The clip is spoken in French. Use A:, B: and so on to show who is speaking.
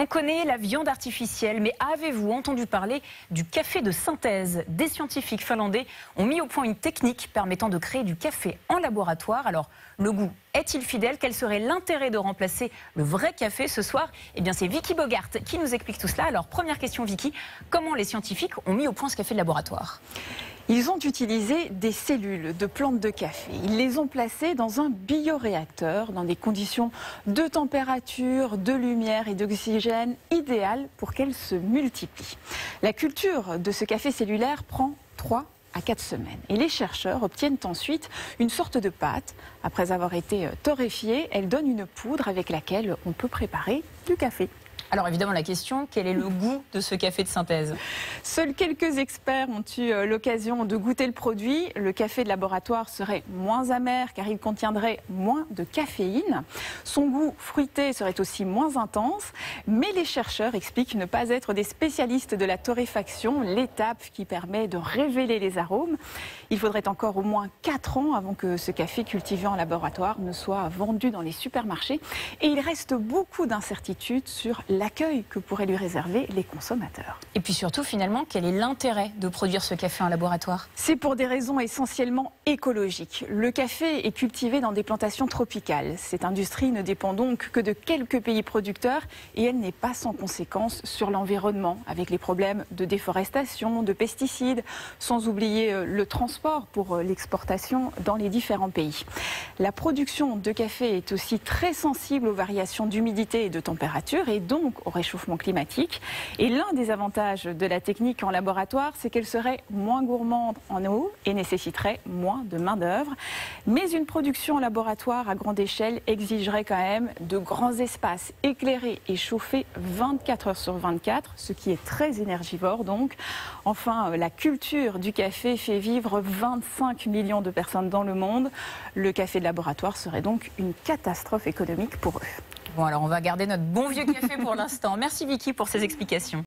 A: On connaît la viande artificielle, mais avez-vous entendu parler du café de synthèse? Des scientifiques finlandais ont mis au point une technique permettant de créer du café en laboratoire. Alors, le goût est-il fidèle? Quel serait l'intérêt de remplacer le vrai café ce soir? Eh bien, c'est Vicky Bogart qui nous explique tout cela. Alors, première question, Vicky, comment les scientifiques ont mis au point ce café de laboratoire?
B: Ils ont utilisé des cellules de plantes de café. Ils les ont placées dans un bioréacteur, dans des conditions de température, de lumière et d'oxygène idéales pour qu'elles se multiplient. La culture de ce café cellulaire prend 3 à 4 semaines. Et les chercheurs obtiennent ensuite une sorte de pâte. Après avoir été torréfiée, elle donne une poudre avec laquelle on peut préparer du café.
A: Alors évidemment la question, quel est le goût de ce café de synthèse?
B: Seuls quelques experts ont eu l'occasion de goûter le produit. Le café de laboratoire serait moins amer car il contiendrait moins de caféine. Son goût fruité serait aussi moins intense. Mais les chercheurs expliquent ne pas être des spécialistes de la torréfaction, l'étape qui permet de révéler les arômes. Il faudrait encore au moins 4 ans avant que ce café cultivé en laboratoire ne soit vendu dans les supermarchés. Et il reste beaucoup d'incertitudes sur l'accueil que pourraient lui réserver les consommateurs.
A: Et puis surtout, finalement, quel est l'intérêt de produire ce café en laboratoire?
B: C'est pour des raisons essentiellement écologiques. Le café est cultivé dans des plantations tropicales. Cette industrie ne dépend donc que de quelques pays producteurs et elle n'est pas sans conséquences sur l'environnement, avec les problèmes de déforestation, de pesticides, sans oublier le transport pour l'exportation dans les différents pays. La production de café est aussi très sensible aux variations d'humidité et de température et donc au réchauffement climatique. Et l'un des avantages de la technique en laboratoire, c'est qu'elle serait moins gourmande en eau et nécessiterait moins de main-d'œuvre. Mais une production en laboratoire à grande échelle exigerait quand même de grands espaces éclairés et chauffés 24 heures sur 24, ce qui est très énergivore donc. Enfin, la culture du café fait vivre 25 millions de personnes dans le monde. Le café de laboratoire serait donc une catastrophe économique pour eux.
A: Bon, alors on va garder notre bon vieux café pour l'instant. Merci Vicky pour ces explications.